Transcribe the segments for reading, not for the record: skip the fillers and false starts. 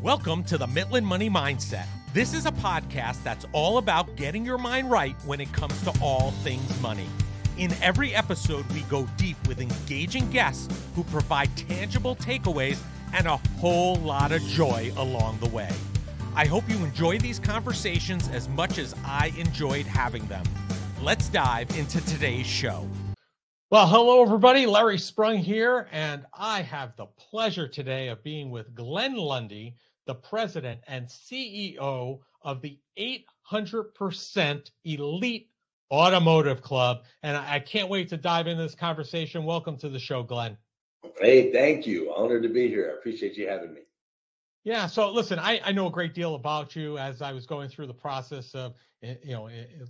Welcome to the Midland Money Mindset. This is a podcast that's all about getting your mind right when it comes to all things money. In every episode, we go deep with engaging guests who provide tangible takeaways and a whole lot of joy along the way. I hope you enjoy these conversations as much as I enjoyed having them. Let's dive into today's show. Well, hello, everybody. Larry Sprung here, and I have the pleasure today of being with Glenn Lundy, the president and CEO of the 800% Elite Automotive Club. And I can't wait to dive into this conversation. Welcome to the show, Glenn. Hey, thank you. Honored to be here. I appreciate you having me. Yeah. So listen, I know a great deal about you as I was going through the process of,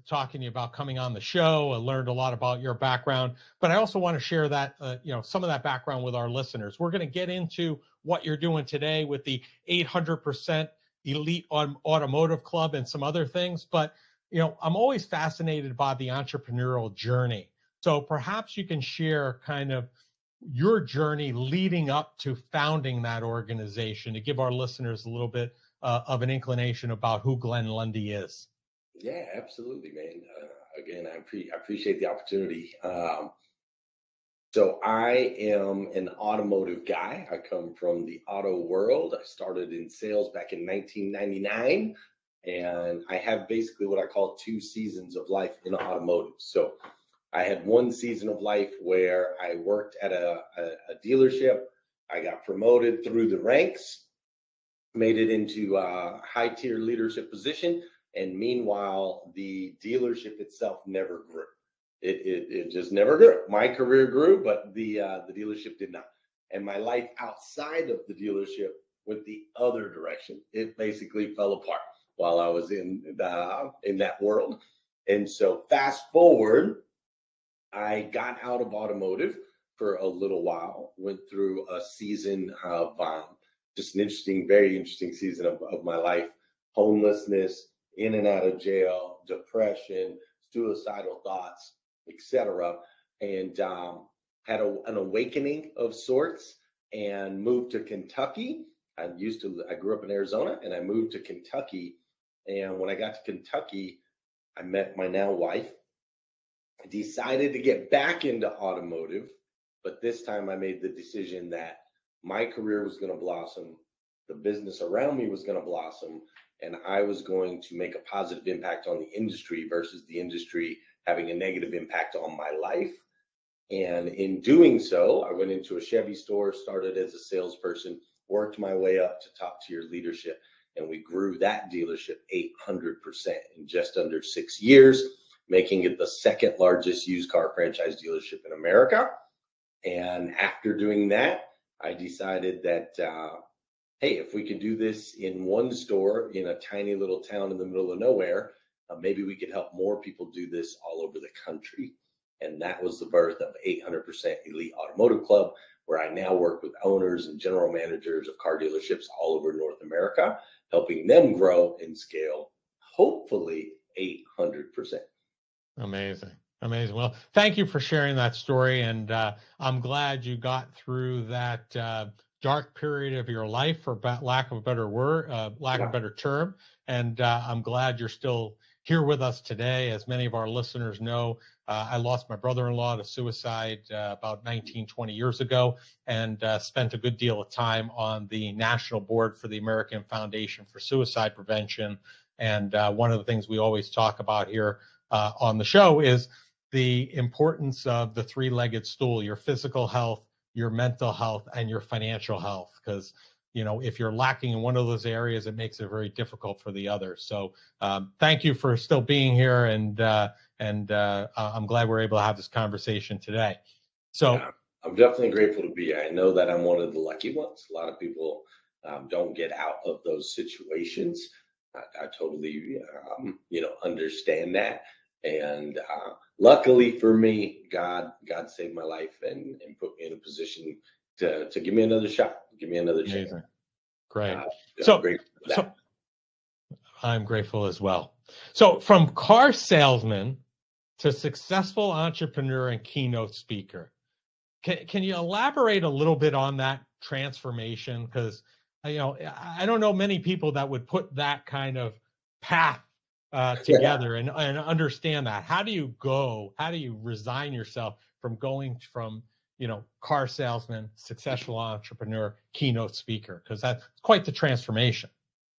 talking to you about coming on the show. I learned a lot about your background, but I also want to share that, some of that background with our listeners. We're going to get into what you're doing today with the 800% Elite Automotive Club and some other things. But, I'm always fascinated by the entrepreneurial journey. So perhaps you can share kind of your journey leading up to founding that organization to give our listeners a little bit of an inclination about who Glenn Lundy is. Yeah, absolutely, man. Again, I appreciate the opportunity. So I am an automotive guy. I come from the auto world. I started in sales back in 1999, and I have basically what I call 2 seasons of life in automotive. So I had 1 season of life where I worked at a dealership. I got promoted through the ranks, made it into a high tier leadership position. And meanwhile, the dealership itself never grew. It just never grew. My career grew, but the dealership did not. And my life outside of the dealership went the other direction. It basically fell apart while I was in that world. And so fast forward, I got out of automotive for a little while, went through a season of just an very interesting season of my life, homelessness, in and out of jail, depression, suicidal thoughts, etc. And had an awakening of sorts and moved to Kentucky. I grew up in Arizona and I moved to Kentucky. And when I got to Kentucky, I met my now wife. I decided to get back into automotive, but this time I made the decision that my career was going to blossom, the business around me was going to blossom, and I was going to make a positive impact on the industry versus the industry having a negative impact on my life. And in doing so, I went into a Chevy store, started as a salesperson, worked my way up to top tier leadership, and we grew that dealership 800% in just under 6 years, making it the second largest used car franchise dealership in America. And after doing that, I decided that, hey, if we could do this in one store in a tiny little town in the middle of nowhere, maybe we could help more people do this all over the country. And that was the birth of 800% Elite Automotive Club, where I now work with owners and general managers of car dealerships all over North America, helping them grow and scale, hopefully 800%. Amazing. Amazing. Well, thank you for sharing that story. And I'm glad you got through that dark period of your life, for lack of a better word, of a better term. And I'm glad you're still here with us today. As many of our listeners know, I lost my brother-in-law to suicide about 20 years ago, and spent a good deal of time on the national board for the American Foundation for Suicide Prevention. And one of the things we always talk about here on the show is the importance of the 3-legged stool: your physical health, your mental health, and your financial health. Because, if you're lacking in one of those areas, it makes it very difficult for the others. So thank you for still being here. And I'm glad we're able to have this conversation today. So yeah, I'm definitely grateful to be here. I know that I'm one of the lucky ones. A lot of people don't get out of those situations. I totally, understand that. And luckily for me, God saved my life and put me in a position to give me another shot, give me another chance. Great. I'm grateful for that. So I'm grateful as well. So from car salesman to successful entrepreneur and keynote speaker, can you elaborate a little bit on that transformation? Because I don't know many people that would put that kind of path together and understand that. How do you resign yourself from going from, car salesman, successful entrepreneur, keynote speaker? Because that's quite the transformation.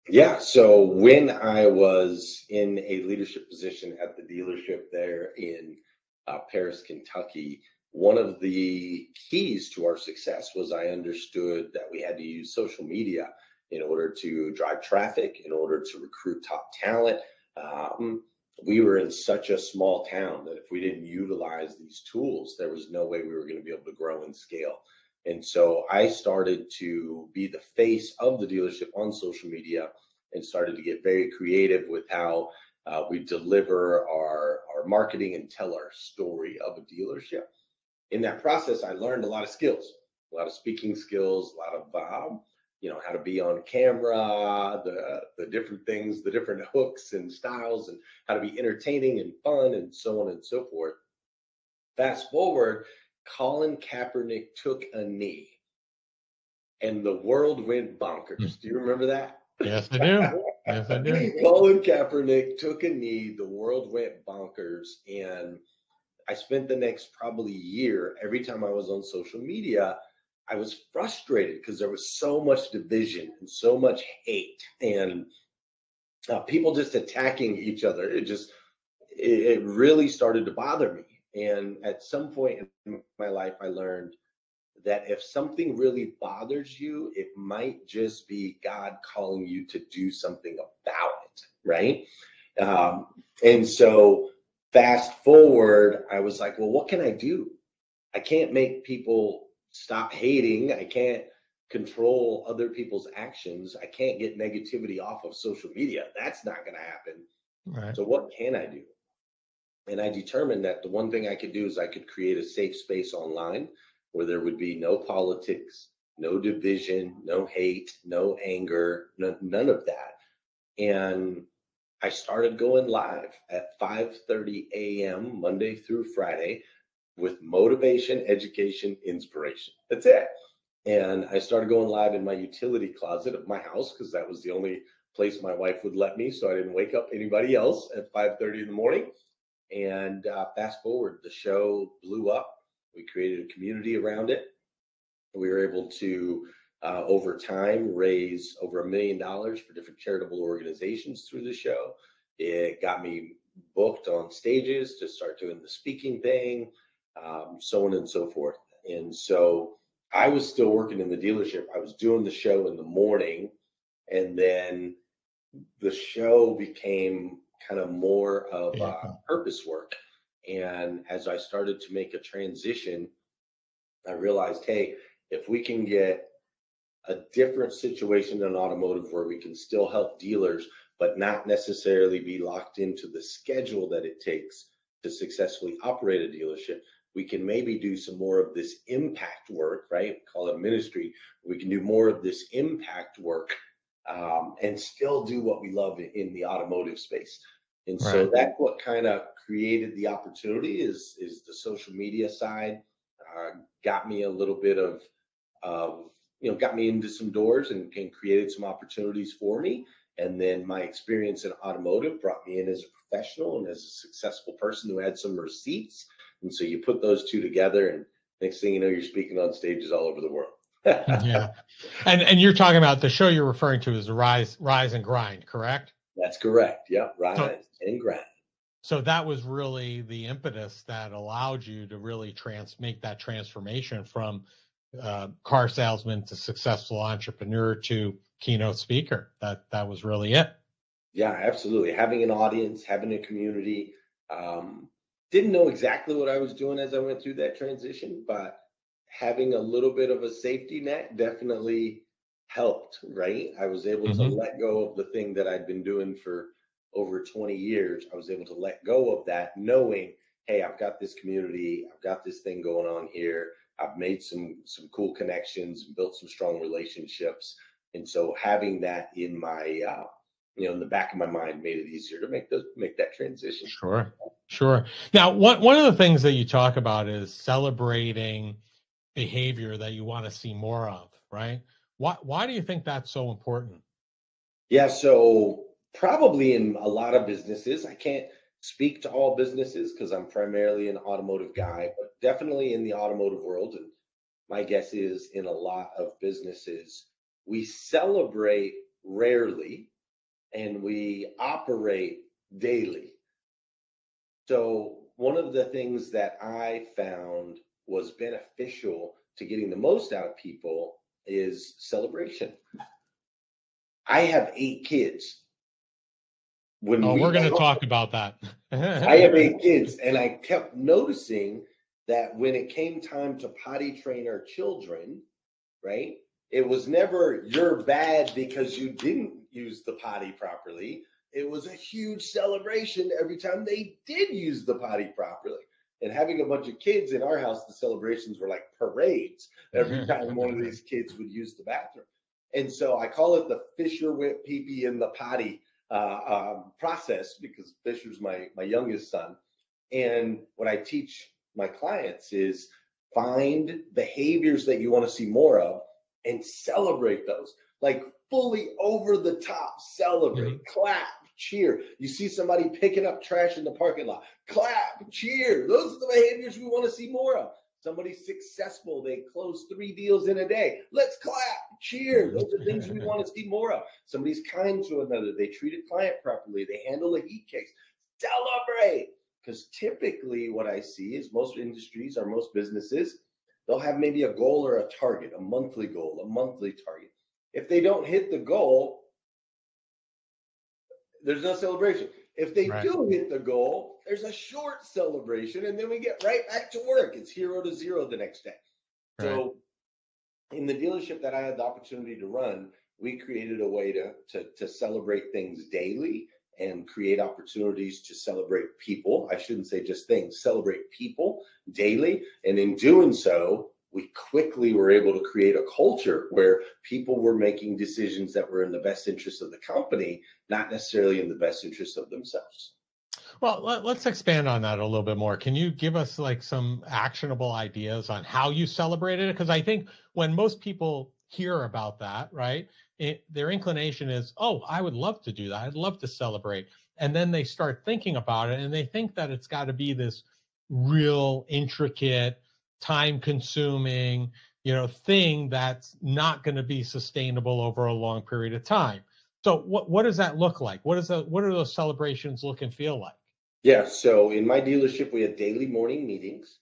Yeah. So when I was in a leadership position at the dealership there in Paris, Kentucky, one of the keys to our success was I understood that we had to use social media in order to drive traffic, in order to recruit top talent. We were in such a small town that if we didn't utilize these tools, there was no way we were going to be able to grow and scale. And so I started to be the face of the dealership on social media and started to get very creative with how we deliver our marketing and tell our story of a dealership. In that process, I learned a lot of skills, a lot of speaking skills, a lot of, how to be on camera, the different things, the different hooks and styles, and how to be entertaining and fun, and so on and so forth. Fast forward, Colin Kaepernick took a knee and the world went bonkers. Do you remember that? Yes, I do. Yes, I do. Colin Kaepernick took a knee, the world went bonkers. And I spent the next probably year, every time I was on social media, I was frustrated because there was so much division and so much hate and people just attacking each other. It really started to bother me. And at some point in my life, I learned that if something really bothers you, it might just be God calling you to do something about it, right? And so fast forward, I was like, well, what can I do? I can't make people stop hating. I can't control other people's actions. I can't get negativity off of social media. That's not going to happen. Right. So what can I do? And I determined that the one thing I could do is I could create a safe space online where there would be no politics, no division, no hate, no anger, none of that. And I started going live at 5:30 a.m. Monday through Friday with motivation, education, inspiration. That's it. And I started going live in my utility closet of my house because that was the only place my wife would let me, so I didn't wake up anybody else at 5:30 in the morning. And fast forward, the show blew up. We created a community around it. We were able to, over time, raise over $1 million for different charitable organizations through the show. It got me booked on stages to start doing the speaking thing, so on and so forth. And so I was still working in the dealership. I was doing the show in the morning, and then the show became kind of more of purpose work. And as I started to make a transition, I realized, hey, if we can get a different situation in automotive where we can still help dealers, but not necessarily be locked into the schedule that it takes to successfully operate a dealership, we can maybe do some more of this impact work, right? Call it ministry. We can do more of this impact work and still do what we love in the automotive space. And so that's what kind of created the opportunity is the social media side. Got me a little bit of got me into some doors and created some opportunities for me. And then my experience in automotive brought me in as a professional and as a successful person who had some receipts. And so you put those two together, and next thing you know, you're speaking on stages all over the world. Yeah. And you're talking about the show you're referring to is the Rise and Grind, correct? That's correct. Yep. Rise and Grind. So that was really the impetus that allowed you to really make that transformation from car salesman to successful entrepreneur to keynote speaker. That was really it. Yeah, absolutely. Having an audience, having a community. Didn't know exactly what I was doing as I went through that transition, but having a little bit of a safety net definitely helped, right? I was able to let go of the thing that I'd been doing for over 20 years. I was able to let go of that, knowing, hey, I've got this community, I've got this thing going on here. I've made some cool connections and built some strong relationships. And so having that in my, in the back of my mind made it easier to make that transition. Sure. Now, one of the things that you talk about is celebrating behavior that you want to see more of, right? Why do you think that's so important? Yeah, so probably in a lot of businesses, I can't speak to all businesses because I'm primarily an automotive guy, but definitely in the automotive world, and my guess is in a lot of businesses, we celebrate rarely and we operate daily. So, one of the things that I found was beneficial to getting the most out of people is celebration. I have 8 kids. When Oh, we're we going to talk about that. I have 8 kids, and I kept noticing that when it came time to potty train our children, right? It was never you're bad because you didn't use the potty properly. It was a huge celebration every time they did use the potty properly. And having a bunch of kids in our house, the celebrations were like parades every time one of these kids would use the bathroom. And so I call it the Fisher went pee pee in the potty process because Fisher's my youngest son. And what I teach my clients is find behaviors that you want to see more of and celebrate those. Like fully over the top, celebrate, clap, cheer. You see somebody picking up trash in the parking lot, clap, cheer. Those are the behaviors we want to see more of. Somebody's successful. They close 3 deals in a day. Let's clap, cheer. Those are things we want to see more of. Somebody's kind to another. They treat a client properly. They handle a heat case. Celebrate. Because typically what I see is most industries or most businesses, they'll have maybe a goal or a target, a monthly goal, a monthly target. If they don't hit the goal, there's no celebration. If they do hit the goal, there's a short celebration, and then we get right back to work. It's 0 to 0 the next day. Right. So in the dealership that I had the opportunity to run, we created a way to celebrate things daily and create opportunities to celebrate people. I shouldn't say just things, celebrate people daily. And in doing so, we quickly were able to create a culture where people were making decisions that were in the best interest of the company, not necessarily in the best interest of themselves. Well, let's expand on that a little bit more. Can you give us like some actionable ideas on how you celebrated it? Because I think when most people hear about that, right, their inclination is, oh, I would love to do that. I'd love to celebrate. And then they start thinking about it and they think that it's got to be this real intricate, time consuming, thing that's not going to be sustainable over a long period of time. So what does that look like? What are those celebrations look and feel like? Yeah, so in my dealership, we had daily morning meetings.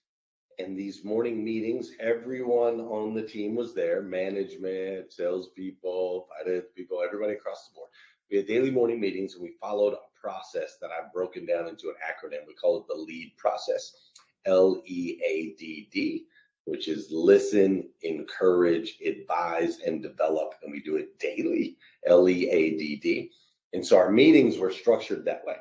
And these morning meetings, everyone on the team was there, management, salespeople, finance people, everybody across the board. We had daily morning meetings, and we followed a process that I've broken down into an acronym. We call it the LEAD process, LEADD, which is listen, encourage, advise, and develop. And we do it daily, LEADD. And so our meetings were structured that way.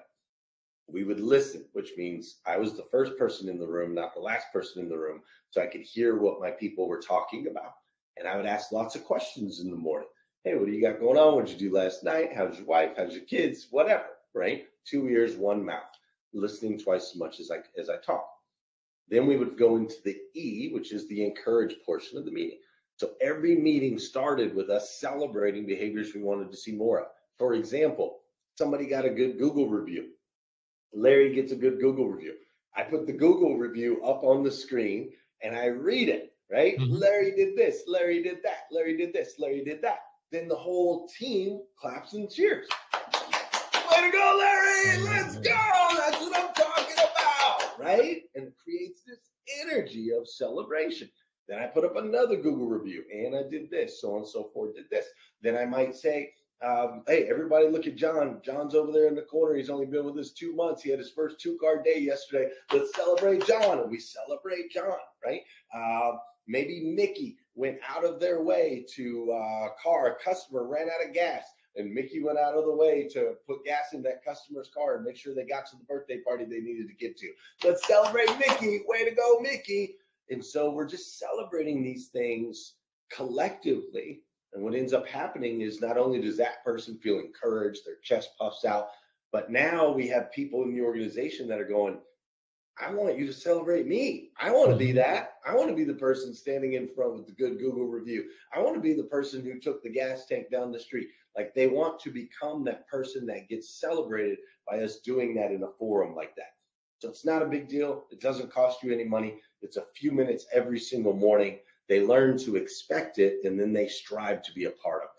We would listen, which means I was the first person in the room, not the last person in the room, so I could hear what my people were talking about. And I would ask lots of questions in the morning. Hey, what do you got going on? What'd you do last night? How's your wife? How's your kids? Whatever, right? 2 ears, 1 mouth, listening twice as much as I talk. Then we would go into the E, which is the encourage portion of the meeting. So every meeting started with us celebrating behaviors we wanted to see more of. For example, somebody got a good Google review. Larry gets a good Google review. I put the Google review up on the screen and I read it, right? Mm-hmm. Larry did this, Larry did that, Larry did this, Larry did that. Then the whole team claps and cheers. Way to go, Larry! Let's go! That's what I'm talking about, right? And it creates this energy of celebration. Then I put up another Google review. Anna did this, so on and so forth did this. Then I might say, hey, everybody look at John. John's over there in the corner. He's only been with us 2 months. He had his first 2-car day yesterday. Let's celebrate John. And we celebrate John, right? Maybe Mickey went out of their way to a customer ran out of gas. And Mickey went out of the way to put gas in that customer's car and make sure they got to the birthday party they needed to get to. Let's celebrate Mickey. Way to go, Mickey. And so we're just celebrating these things collectively. And what ends up happening is not only does that person feel encouraged, their chest puffs out, but now we have people in the organization that are going, I want you to celebrate me. I want to be Mhm. that. I want to be the person standing in front with the good Google review. I want to be the person who took the gas tank down the street. Like they want to become that person that gets celebrated by us doing that in a forum like that. So it's not a big deal. It doesn't cost you any money. It's a few minutes every single morning. They learn to expect it and then they strive to be a part of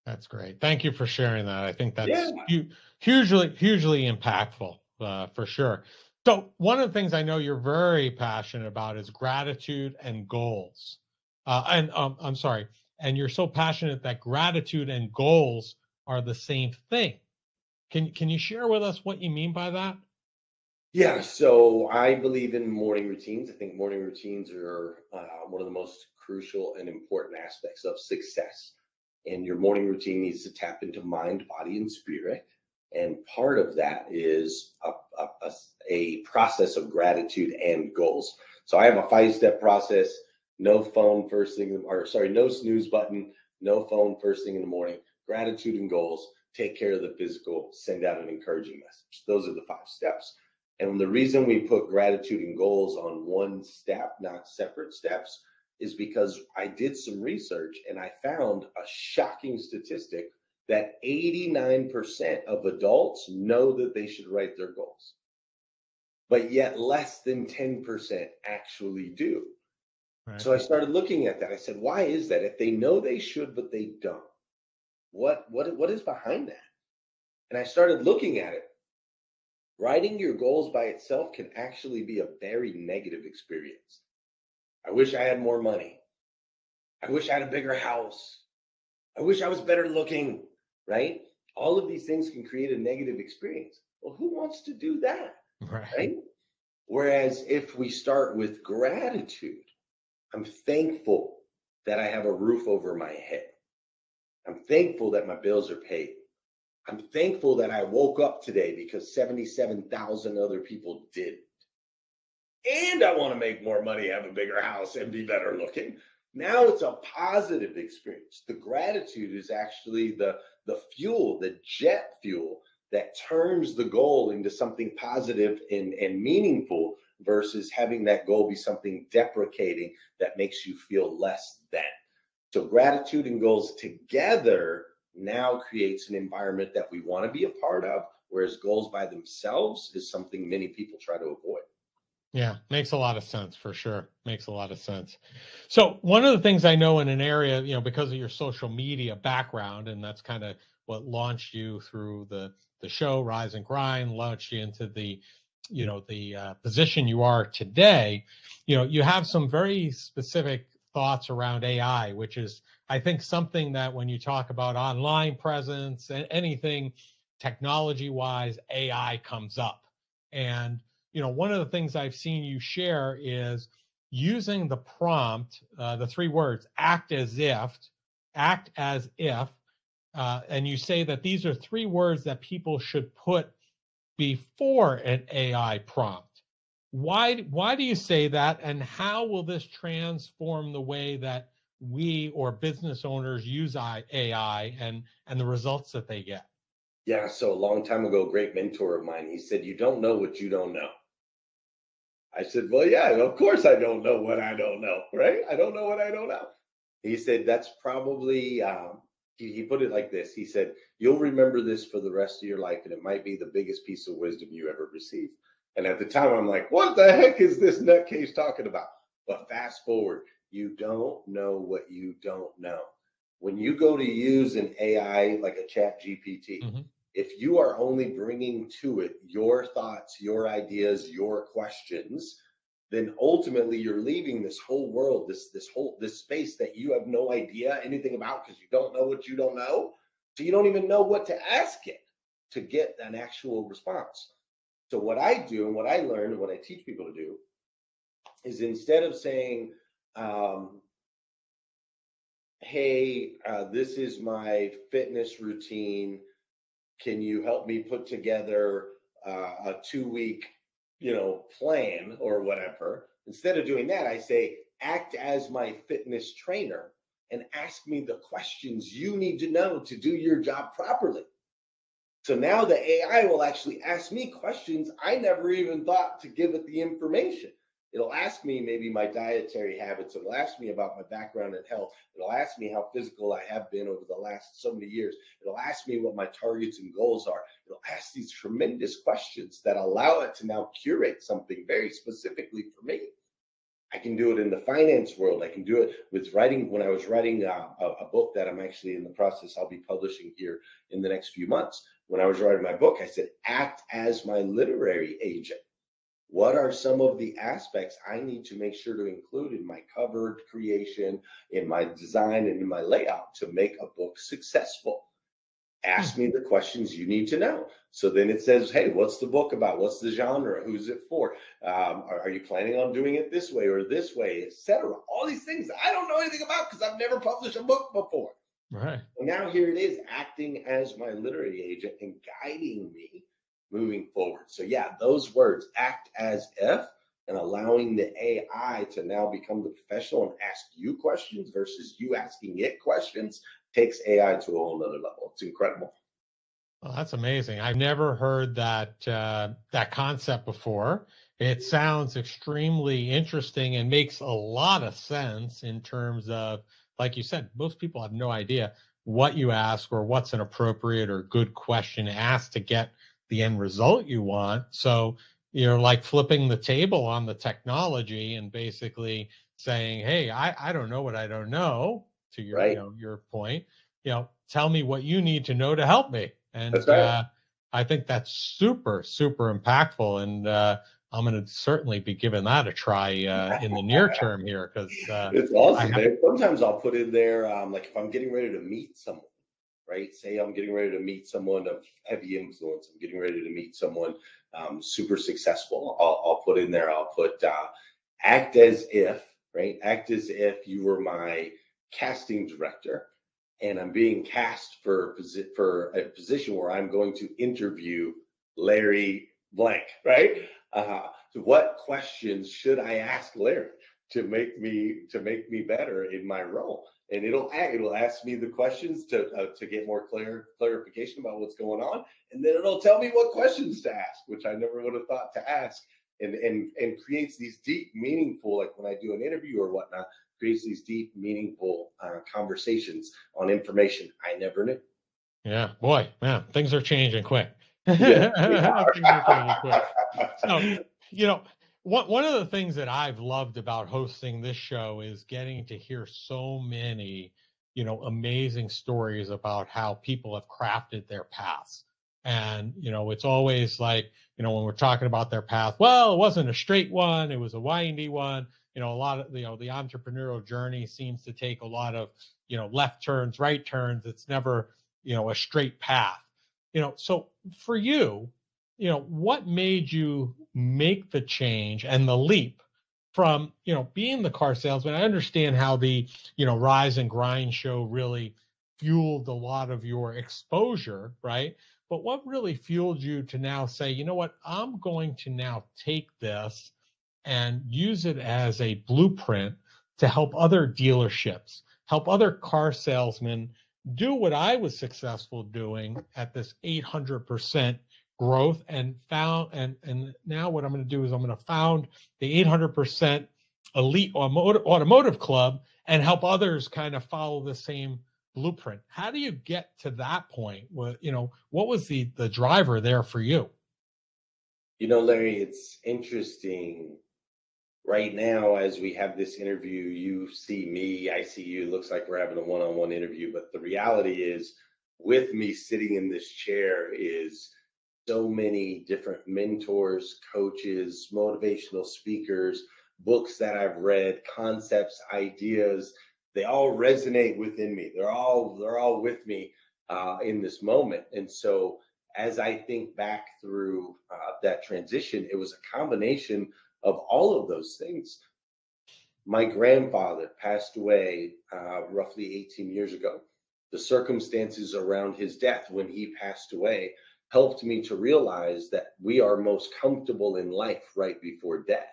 That's great. Thank you for sharing that. I think it. Yeah. that's hugely impactful, for sure. So one of the things I know you're very passionate about is gratitude and goals. I'm sorry, and you're so passionate that gratitude and goals are the same thing. Can you share with us what you mean by that? Yeah, so I believe in morning routines. I think morning routines are one of the most crucial and important aspects of success. And your morning routine needs to tap into mind, body, and spirit. And part of that is a process of gratitude and goals. So I have a 5-step process: no phone first thing, or sorry, no snooze button, no phone first thing in the morning, gratitude and goals, take care of the physical, send out an encouraging message. Those are the 5 steps. And the reason we put gratitude and goals on one step, not separate steps, is because I did some research and I found a shocking statistic that 89% of adults know that they should write their goals, but yet less than 10% actually do. Right. So I started looking at that. I said, why is that? If they know they should, but they don't, what is behind that? And I started looking at it. Writing your goals by itself can actually be a very negative experience. I wish I had more money. I wish I had a bigger house. I wish I was better looking, right? All of these things can create a negative experience. Well, who wants to do that, Right. right? Whereas if we start with gratitude, I'm thankful that I have a roof over my head. I'm thankful that my bills are paid. I'm thankful that I woke up today because 77,000 other people did. And I want to make more money, have a bigger house, and be better looking. Now it's a positive experience. The gratitude is actually the fuel, the jet fuel that turns the goal into something positive and meaningful versus having that goal be something deprecating that makes you feel less than. So gratitude and goals together now creates an environment that we want to be a part of, whereas goals by themselves is something many people try to avoid. Yeah, makes a lot of sense for sure. Makes a lot of sense. So one of the things I know in an area, because of your social media background, and that's kind of what launched you through the show Rise and Grind, launched you into the position you are today. You have some very specific thoughts around AI, which is, I think, something that when you talk about online presence and anything technology wise, AI comes up. And one of the things I've seen you share is using the prompt, the 3 words, act as if, and you say that these are 3 words that people should put before an AI prompt. Why do you say that, and how will this transform the way that we or business owners use AI and the results that they get? Yeah, so a long time ago, a great mentor of mine, he said, "You don't know what you don't know." I said, "Well, yeah, of course I don't know what I don't know, right? I don't know what I don't know." He said, "That's probably," he put it like this. He said, "You'll remember this for the rest of your life, and it might be the biggest piece of wisdom you ever received." And at the time, I'm like, what the heck is this nutcase talking about? But fast forward, you don't know what you don't know. When you go to use an AI like a chat GPT, Hmm. if you are only bringing to it your thoughts, your ideas, your questions, then ultimately you're leaving this whole world, this space that you have no idea anything about because you don't know what you don't know. So you don't even know what to ask it to get an actual response. So what I do and what I learn and what I teach people to do is instead of saying, um, "Hey, this is my fitness routine. Can you help me put together a 2 week, plan or whatever?" Instead of doing that, I say, "Act as my fitness trainer and ask me the questions you need to know to do your job properly." So now the AI will actually ask me questions I never even thought to give it the information. It'll ask me maybe my dietary habits. It'll ask me about my background in health. It'll ask me how physical I have been over the last so many years. It'll ask me what my targets and goals are. It'll ask these tremendous questions that allow it to now curate something very specifically for me. I can do it in the finance world. I can do it with writing. When I was writing a book that I'm actually in the process, I'll be publishing here in the next few months. When I was writing my book, I said, act as my literary agent. What are some of the aspects I need to make sure to include in my cover creation, in my design, and in my layout to make a book successful? Ask me the questions you need to know. So then it says, hey, what's the book about? What's the genre? Who's it for? Are you planning on doing it this way or this way, etc.? All these things I don't know anything about because I've never published a book before. Right. So now here it is, acting as my literary agent and guiding me moving forward. So yeah, those words, act as if, and allowing the AI to now become the professional and ask you questions versus you asking it questions, takes AI to a whole nother level. It's incredible. Well, that's amazing. I've never heard that that concept before. It sounds extremely interesting and makes a lot of sense in terms of, like you said, most people have no idea what you ask or what's an appropriate or good question to ask to get the end result you want. So you're like flipping the table on the technology and basically saying, hey, I don't know what I don't know, to your, Right. your point, tell me what you need to know to help me. And That's right. I think that's super, super impactful. And I'm going to certainly be giving that a try in the near term here because It's awesome, man. Sometimes I'll put in there, like if I'm getting ready to meet someone, right? Say I'm getting ready to meet someone of heavy influence. I'm getting ready to meet someone super successful. I'll put in there, I'll put act as if, right? Act as if you were my casting director and I'm being cast for a position where I'm going to interview Larry Blank, right? So what questions should I ask Larry to make me better in my role? And it'll ask me the questions to get more clarification about what's going on, and then it'll tell me what questions to ask, which I never would have thought to ask, and creates these deep, meaningful, like when I do an interview or whatnot, creates these deep, meaningful conversations on information I never knew. Yeah, boy, man, things are changing quick. Yes, they Things are changing quick. So, are. one of the things that I've loved about hosting this show is getting to hear so many, amazing stories about how people have crafted their paths. And, it's always like, when we're talking about their path, well, it wasn't a straight one, it was a windy one. A lot of, the entrepreneurial journey seems to take a lot of, left turns, right turns. It's never, a straight path. So for you, what made you make the change and the leap from, being the car salesman? I understand how the, Rise and Grind show really fueled a lot of your exposure, right? But what really fueled you to now say, you know what, I'm going to now take this and use it as a blueprint to help other dealerships, help other car salesmen do what I was successful doing at this 800% growth, and found, and now what I'm going to do is I'm going to found the 800% Elite Automotive Club and help others kind of follow the same blueprint. How do you get to that point? What was the driver there for you? Larry, it's interesting. Right now, as we have this interview, you see me, I see you. It looks like we're having a one-on-one interview, but the reality is, with me sitting in this chair is so many different mentors, coaches, motivational speakers, books that I've read, concepts, ideas. They all resonate within me. They're all with me in this moment. And so, as I think back through that transition, it was a combination of all of those things. My grandfather passed away roughly 18 years ago. The circumstances around his death when he passed away helped me to realize that we are most comfortable in life right before death,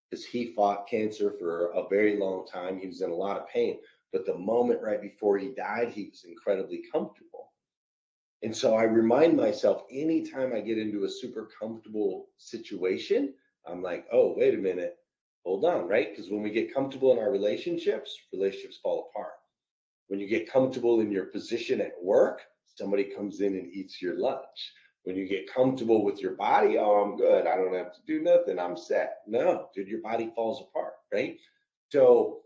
because he fought cancer for a very long time. He was in a lot of pain, but the moment right before he died, he was incredibly comfortable. And so I remind myself anytime I get into a super comfortable situation, I'm like, oh, wait a minute, hold on, right? Because when we get comfortable in our relationships, relationships fall apart. When you get comfortable in your position at work, somebody comes in and eats your lunch. When you get comfortable with your body, oh, I'm good. I don't have to do nothing. I'm set. No, dude, your body falls apart, right? So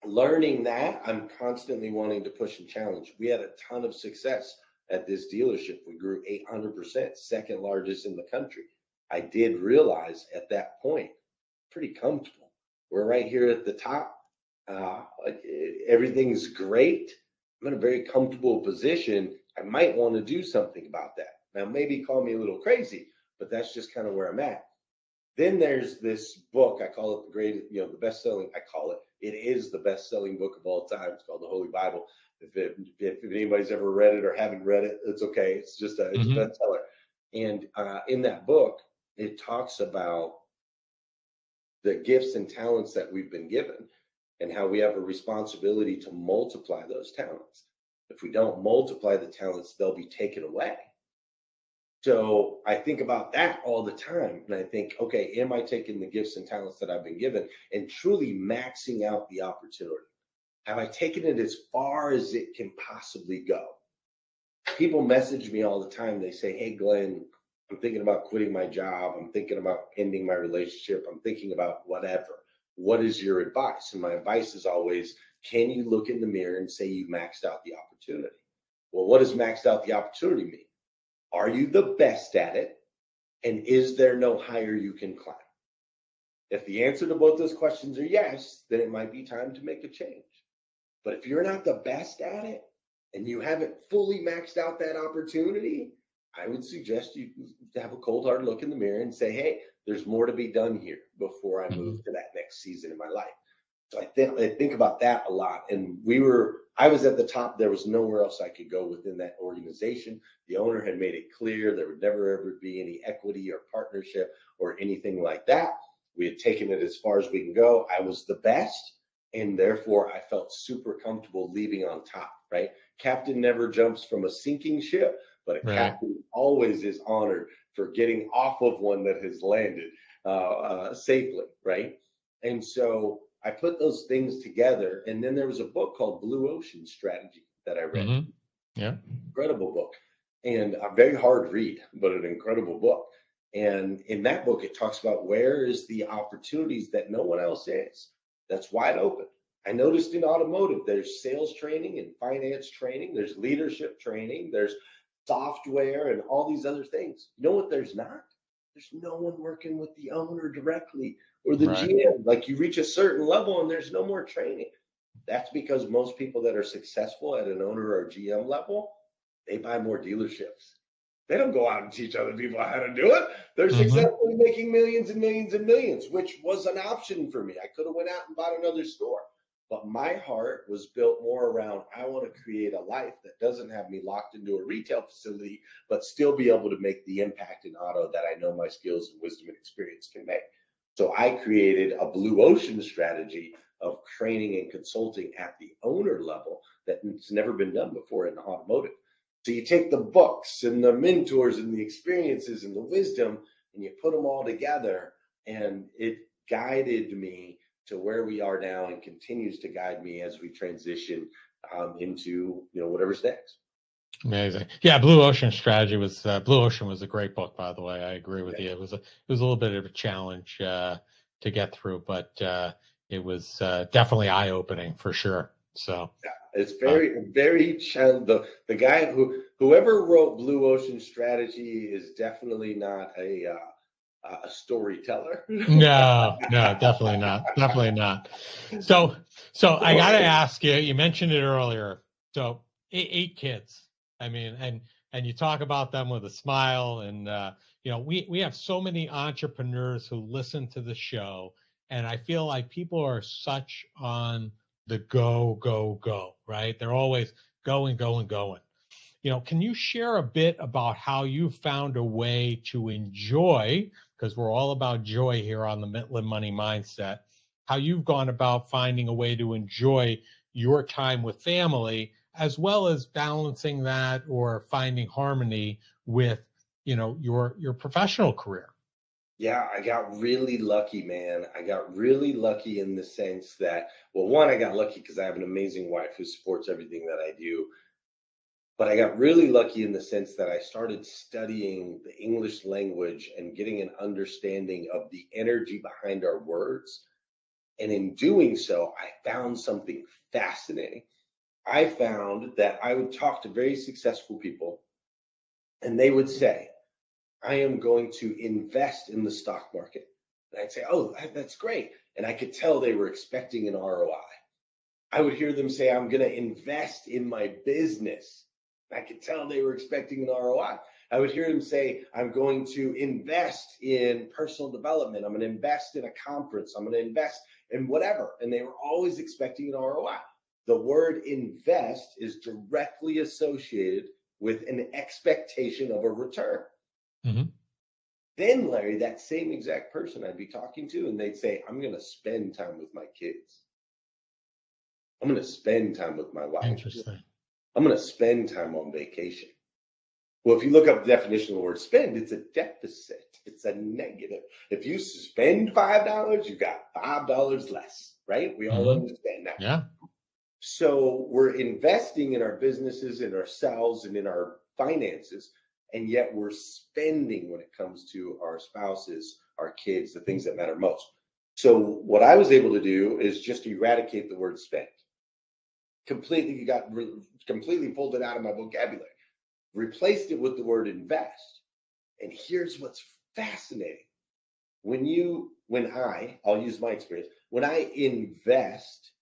learning that, I'm constantly wanting to push and challenge. We had a ton of success at this dealership. We grew 800%, second largest in the country. I did realize at that point, pretty comfortable. We're right here at the top. Everything's great. I'm in a very comfortable position. I might want to do something about that. Now, maybe call me a little crazy, but that's just kind of where I'm at. Then there's this book. I call it the greatest, the best-selling. It is the best-selling book of all time. It's called the Holy Bible. If anybody's ever read it or haven't read it, it's okay. It's just a bestseller. And in that book, it talks about the gifts and talents that we've been given and how we have a responsibility to multiply those talents. If we don't multiply the talents, they'll be taken away. So I think about that all the time. And I think, okay, am I taking the gifts and talents that I've been given and truly maxing out the opportunity? Have I taken it as far as it can possibly go? People message me all the time. They say, hey, Glenn, I'm thinking about quitting my job. I'm thinking about ending my relationship. I'm thinking about whatever. What is your advice? And my advice is always, can you look in the mirror and say you maxed out the opportunity? Well, what does maxed out the opportunity mean? Are you the best at it? And is there no higher you can climb? If the answer to both those questions are yes, then it might be time to make a change. But if you're not the best at it and you haven't fully maxed out that opportunity, I would suggest you have a cold hard look in the mirror and say, hey, there's more to be done here before I move to that next season in my life. So I think about that a lot. And I was at the top. There was nowhere else I could go within that organization. The owner had made it clear there would never, ever be any equity or partnership or anything like that. We had taken it as far as we can go. I was the best. And therefore, I felt super comfortable leaving on top, right? Captain never jumps from a sinking ship, but a captain always is honored for getting off of one that has landed safely, right? And so I put those things together. And then there was a book called Blue Ocean Strategy that I read. Yeah. Incredible book. And a very hard read, but an incredible book. And in that book, it talks about where is the opportunities that no one else is. That's wide open. I noticed in automotive, there's sales training and finance training. There's leadership training. There's software and all these other things. You know what there's not? There's no one working with the owner directly or the GM. Like you reach a certain level and there's no more training. That's because most people that are successful at an owner or GM level, they buy more dealerships. They don't go out and teach other people how to do it. They're successfully making millions and millions and millions, which was an option for me. I could have went out and bought another store. But my heart was built more around, I want to create a life that doesn't have me locked into a retail facility, but still be able to make the impact in auto that I know my skills and wisdom and experience can make. So I created a blue ocean strategy of training and consulting at the owner level that's never been done before in automotive. So you take the books and the mentors and the experiences and the wisdom and you put them all together, and it guided me to where we are now and continues to guide me as we transition into whatever's next. Amazing. Yeah, Blue Ocean Strategy was Blue Ocean was a great book, by the way. I agree with you. It was a little bit of a challenge to get through, but it was definitely eye-opening for sure. So yeah, it's very challenging. The guy whoever wrote Blue Ocean Strategy is definitely not a storyteller. No, definitely not. So I got to ask you, you mentioned it earlier. So 8 kids. I mean, and you talk about them with a smile, and we have so many entrepreneurs who listen to the show, and I feel like people are such on the go, right? They're always going. Can you share a bit about how you found a way to enjoy, because we're all about joy here on the Midland Money Mindset, how you've gone about finding a way to enjoy your time with family as well as balancing that or finding harmony with, your professional career. Yeah, I got really lucky, man. I got really lucky in the sense that, well, one, I got lucky because I have an amazing wife who supports everything that I do. But I got really lucky in the sense that I started studying the English language and getting an understanding of the energy behind our words. And in doing so, I found something fascinating. I found that I would talk to very successful people, and they would say, I am going to invest in the stock market. And I'd say, oh, that's great. And I could tell they were expecting an ROI. I would hear them say, I'm going to invest in my business. I could tell they were expecting an ROI. I would hear them say, I'm going to invest in personal development. I'm going to invest in a conference. I'm going to invest in whatever. And they were always expecting an ROI. The word invest is directly associated with an expectation of a return. Mm-hmm. Then, Larry, that same exact person I'd be talking to, and they'd say, I'm going to spend time with my kids. I'm going to spend time with my wife. Interesting. I'm going to spend time on vacation. Well, if you look up the definition of the word spend, it's a deficit. It's a negative. If you spend $5, you got $5 less, right? We all understand that. Yeah. So we're investing in our businesses, in ourselves, and in our finances, and yet we're spending when it comes to our spouses, our kids, the things that matter most. So what I was able to do is just eradicate the word spend. Completely pulled it out of my vocabulary, replaced it with the word invest. And here's what's fascinating. I'll use my experience, when I invest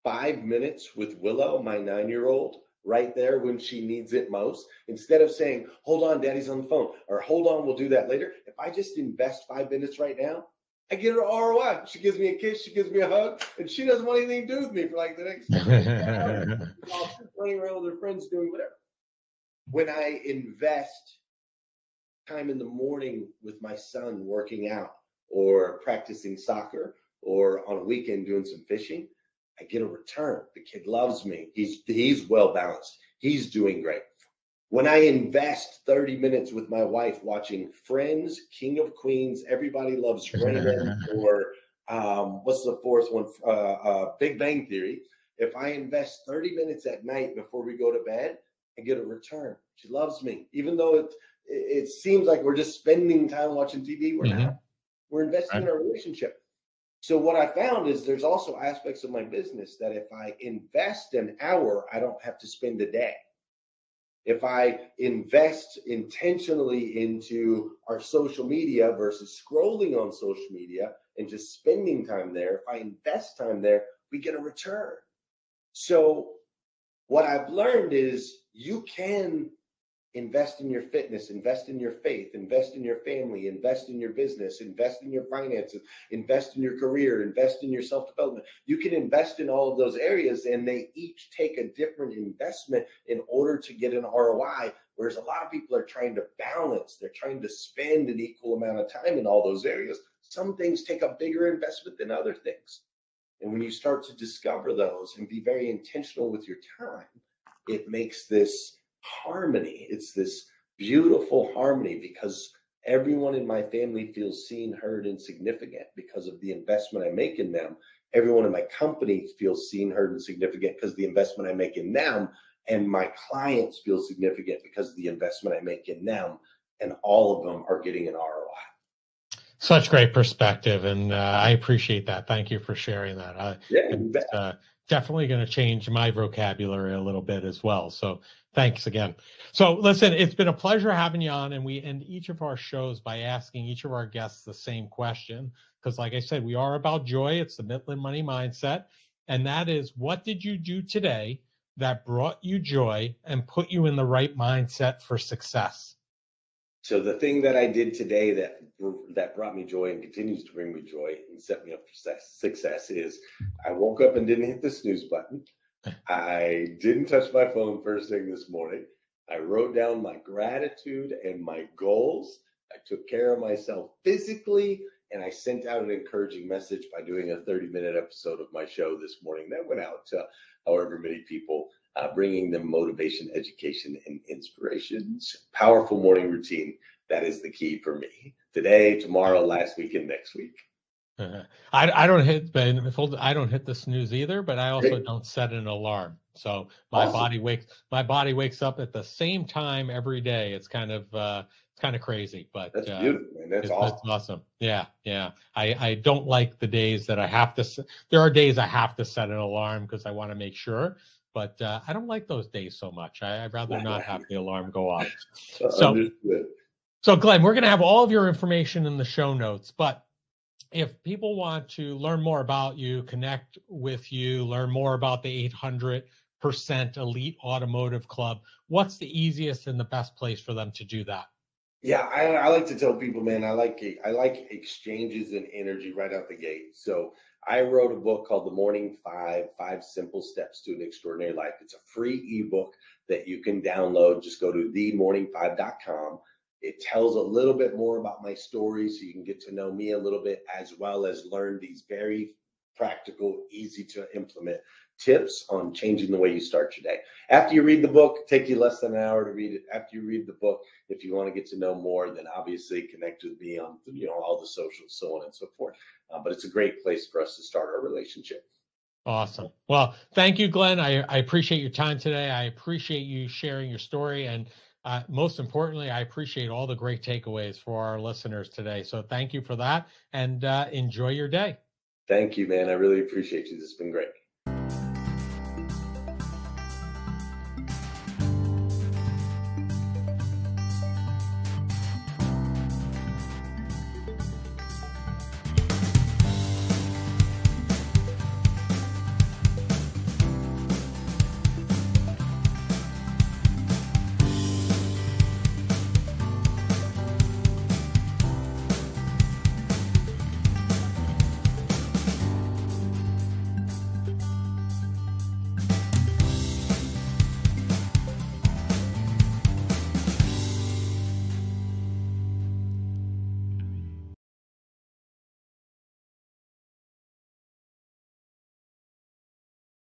5 minutes with Willow, my 9-year-old, right there when she needs it most, instead of saying, hold on, daddy's on the phone, or hold on, we'll do that later. If I just invest 5 minutes right now, I get her ROI. She gives me a kiss, she gives me a hug, and she doesn't want anything to do with me for like the next running around with her friends doing whatever. When I invest time in the morning with my son working out or practicing soccer or on a weekend doing some fishing, I get a return. The kid loves me. He's well balanced. He's doing great. When I invest 30 minutes with my wife watching Friends, King of Queens, Everybody Loves Raymond, or what's the fourth one? Big Bang Theory. If I invest 30 minutes at night before we go to bed, I get a return. She loves me. Even though it seems like we're just spending time watching TV, we're not. We're investing in our relationship. So what I found is there's also aspects of my business that if I invest an hour, I don't have to spend a day. If I invest intentionally into our social media versus scrolling on social media and just spending time there, if I invest time there, we get a return. So what I've learned is you can invest in your fitness, invest in your faith, invest in your family, invest in your business, invest in your finances, invest in your career, invest in your self-development. You can invest in all of those areas, and they each take a different investment in order to get an ROI, whereas a lot of people are trying to balance. They're trying to spend an equal amount of time in all those areas. Some things take a bigger investment than other things. And when you start to discover those and be very intentional with your time, it makes this harmony. It's this beautiful harmony because everyone in my family feels seen, heard, and significant because of the investment I make in them. Everyone in my company feels seen, heard, and significant because of the investment I make in them. And my clients feel significant because of the investment I make in them. And all of them are getting an ROI. Such great perspective, and I appreciate that. Thank you for sharing that. It's definitely going to change my vocabulary a little bit as well. So thanks again. So listen, it's been a pleasure having you on, and we end each of our shows by asking each of our guests the same question, because like I said, we are about joy. It's the Midland Money Mindset, and that is, what did you do today that brought you joy and put you in the right mindset for success? So the thing that I did today that brought me joy and continues to bring me joy and set me up for success is I woke up and didn't hit the snooze button. I didn't touch my phone first thing this morning. I wrote down my gratitude and my goals. I took care of myself physically, and I sent out an encouraging message by doing a 30-minute episode of my show this morning that went out to however many people. bringing them motivation, education, and inspirations. Powerful morning routine. That is the key for me. Today, tomorrow, last week, and next week. I don't hit the snooze either, but I also Great. don't set an alarm. So my Awesome. body wakes up at the same time every day. It's kind of crazy, but That's beautiful, man. That's awesome. it's awesome. Yeah, yeah. I don't like the days that I have to. There are days I have to set an alarm because I want to make sure. But I don't like those days so much. I'd rather not have the alarm go off. Understood. So Glenn, we're going to have all of your information in the show notes, but if people want to learn more about you, connect with you, learn more about the 800% Elite Automotive Club, what's the easiest and the best place for them to do that? Yeah, I like to tell people, man, I like exchanges and energy right out the gate. So I wrote a book called The Morning Five: Five Simple Steps to an Extraordinary Life. It's a free ebook that you can download. Just go to themorning5.com. It tells a little bit more about my story so you can get to know me a little bit, as well as learn these very practical, easy to implement tips on changing the way you start your day. After you read the book, take you less than an hour to read it. After you read the book, if you want to get to know more, then obviously connect with me on all the socials, so on and so forth. But it's a great place for us to start our relationship. Awesome. Well, thank you, Glenn. I appreciate your time today. I appreciate you sharing your story. And most importantly, I appreciate all the great takeaways for our listeners today. So thank you for that, and enjoy your day. Thank you, man. I really appreciate you. This has been great.